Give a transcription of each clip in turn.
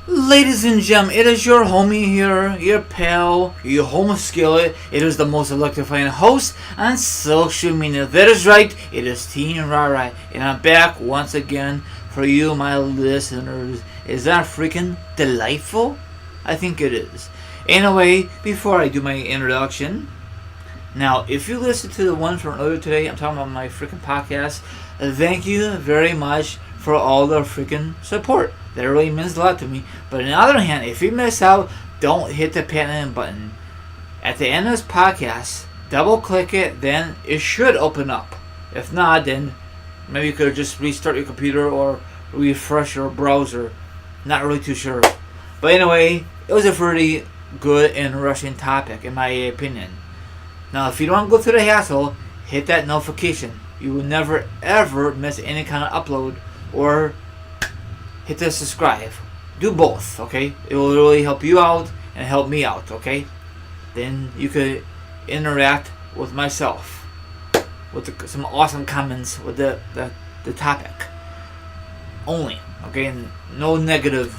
Ladies and gentlemen, it is your homie here, your pal, your home skillet. It is the most electrifying host on social media. That is right, it is Team Rara, and I'm back once again for you, my listeners. Is that freaking delightful? I think it is. Anyway, before I do my introduction, now if you listen to the one from earlier today, I'm talking about my freaking podcast. Thank you very much for all the freaking support. That really means a lot to me. But on the other hand, if you miss out, don't hit the panic button. At the end of this podcast, double click it, then it should open up. If not, then maybe you could just restart your computer or refresh your browser. Not really too sure. But anyway, it was a pretty good and interesting topic in my opinion. Now, if you don't go through the hassle, hit that notification. You will never ever miss any kind of upload or hit the subscribe. Do both, okay? It will really help you out and help me out, okay? Then you could interact with myself with some awesome comments with the topic only, okay? And no negative,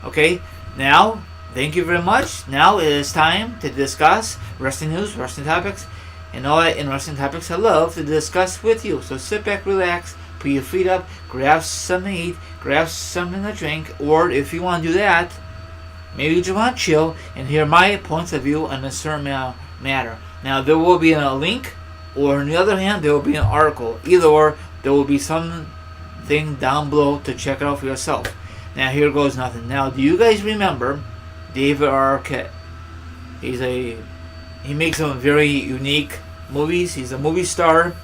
okay? Now, thank you very much. Now it is time to discuss wrestling news, wrestling topics, and all that interesting topics I love to discuss with you. So sit back, relax, put your feet up, grab something to eat, grab something to drink, or if you want to do that, maybe you just want to chill and hear my points of view on a certain matter. Now, there will be a link, or on the other hand, there will be an article. Either or, there will be something down below to check it out for yourself. Now, here goes nothing. Now, do you guys remember David Arquette? He makes some very unique movies. He's a movie star.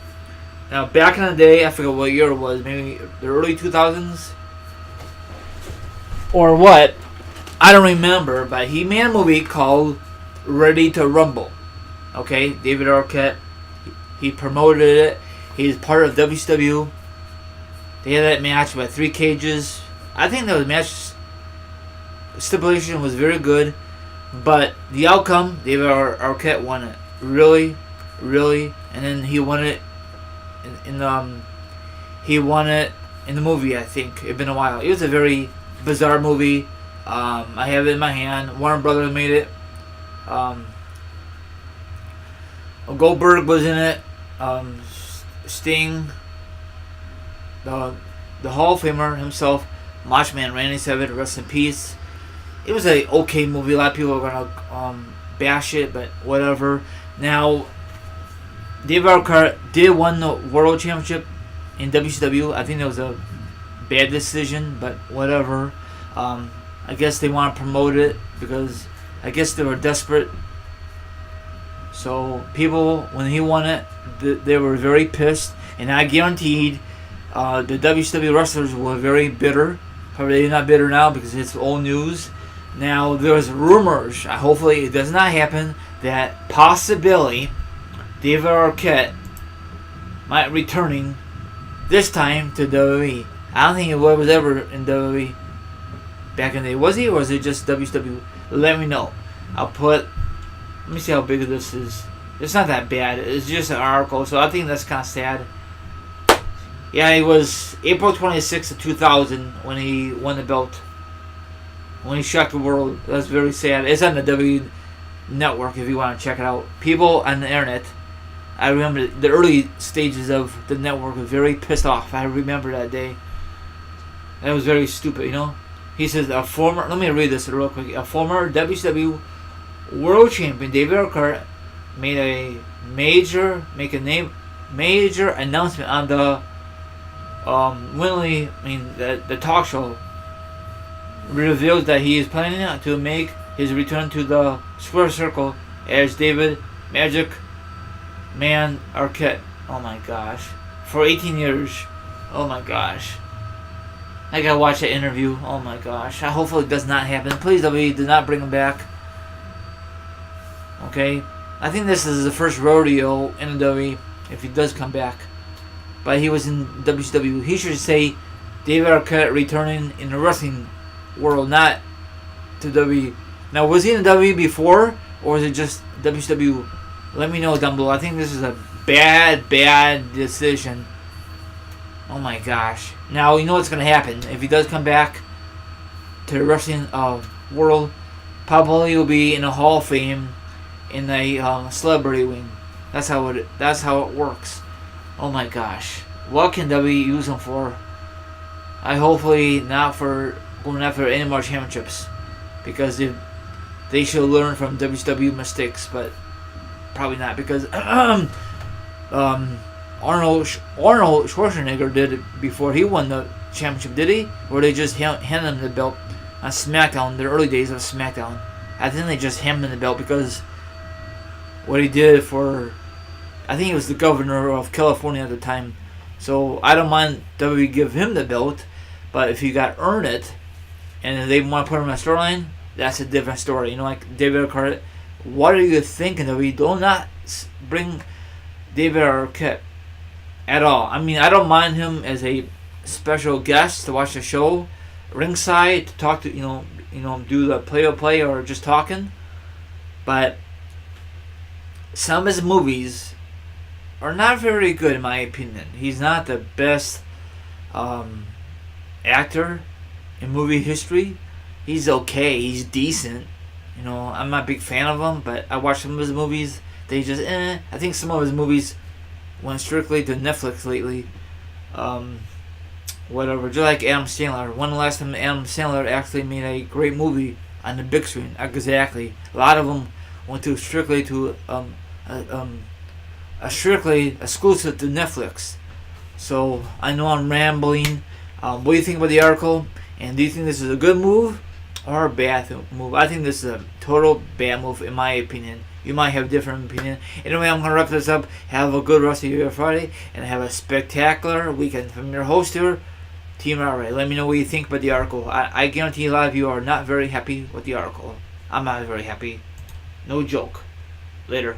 Now, back in the day, I forget what year it was, maybe the early 2000s? Or what? I don't remember, but he made a movie called Ready to Rumble. Okay, David Arquette, he promoted it. He's part of WCW. They had that match with 3 cages. I think that match stipulation was very good, but the outcome, David Arquette won it. Really, and then he won it he won it in the movie. I think it's been a while. It was a very bizarre movie. I have it in my hand. Warner Brothers made it. Goldberg was in it. Sting, the Hall of Famer himself, Macho Man Randy Savage, rest in peace. It was a okay movie. A lot of people are gonna bash it, but whatever. Now, David Arquette did win the World Championship in WCW. I think that was a bad decision, but whatever. I guess they want to promote it because I guess they were desperate. So people, when he won it, they were very pissed, and I guaranteed the WCW wrestlers were very bitter. Probably they're not bitter now because it's old news. Now there's rumors. Hopefully it does not happen. That possibility David Arquette might returning this time to WWE. I don't think he was ever in WWE back in the day. Was he, or was it just WCW? Let me know. Let me see how big this is. It's not that bad. It's just an article, so I think that's kind of sad. Yeah, it was April 26th of 2000 when he won the belt. When he shocked the world. That's very sad. It's on the W Network if you want to check it out. People on the internet, I remember the early stages of the network were very pissed off. I remember that day. That was very stupid, you know. He says let me read this real quick. A former WCW World Champion, David Arquette, made a major announcement on the the talk show. Reveals that he is planning to make his return to the square circle as David Magic Man Arquette. Oh my gosh. For 18 years. Oh my gosh. I gotta watch that interview. Oh my gosh. Hopefully it does not happen. Please, WWE, do not bring him back. Okay? I think this is the first rodeo in the WWE if he does come back. But he was in WCW. He should say David Arquette returning in the wrestling world, not to WWE. Now, was he in WWE before, or was it just WCW? Let me know down below. I think this is a bad decision. Oh my gosh. Now, you know what's going to happen. If he does come back to to the wrestling world. Probably will be in a Hall of Fame in a celebrity wing. That's how it works. Oh my gosh, what can WWE use him for? I hopefully not for going after any more championships, because they should learn from WCW mistakes, but probably not, because Arnold Schwarzenegger did it before he won the championship, did he? Or they just handed him the belt on SmackDown, the early days of SmackDown. I think they just handed him the belt because what he did for, I think he was the governor of California at the time. So I don't mind WWE give him the belt, but if you got earn it, and they want to put him in a storyline, that's a different story. You know, like David Arquette. What are you thinking of? You do not bring David Arquette at all. I mean, I don't mind him as a special guest to watch the show, ringside to talk to, do the play-by-play or just talking. But some of his movies are not very good in my opinion. He's not the best actor in movie history. He's okay. He's decent. I'm not a big fan of him, but I watched some of his movies. They just I think some of his movies went strictly to Netflix lately. Whatever. Just like Adam Sandler. When the last time Adam Sandler actually made a great movie on the big screen? Exactly. A lot of them went to strictly to strictly exclusive to Netflix. So I know I'm rambling. What do you think about the article? And do you think this is a good move or a bad move? I think this is a total bad move in my opinion. You might have a different opinion. Anyway, I'm going to wrap this up. Have a good rest of your Friday, and have a spectacular weekend. From your host here, Team Ray. Let me know what you think about the article. I guarantee a lot of you are not very happy with the article. I'm not very happy. No joke. Later.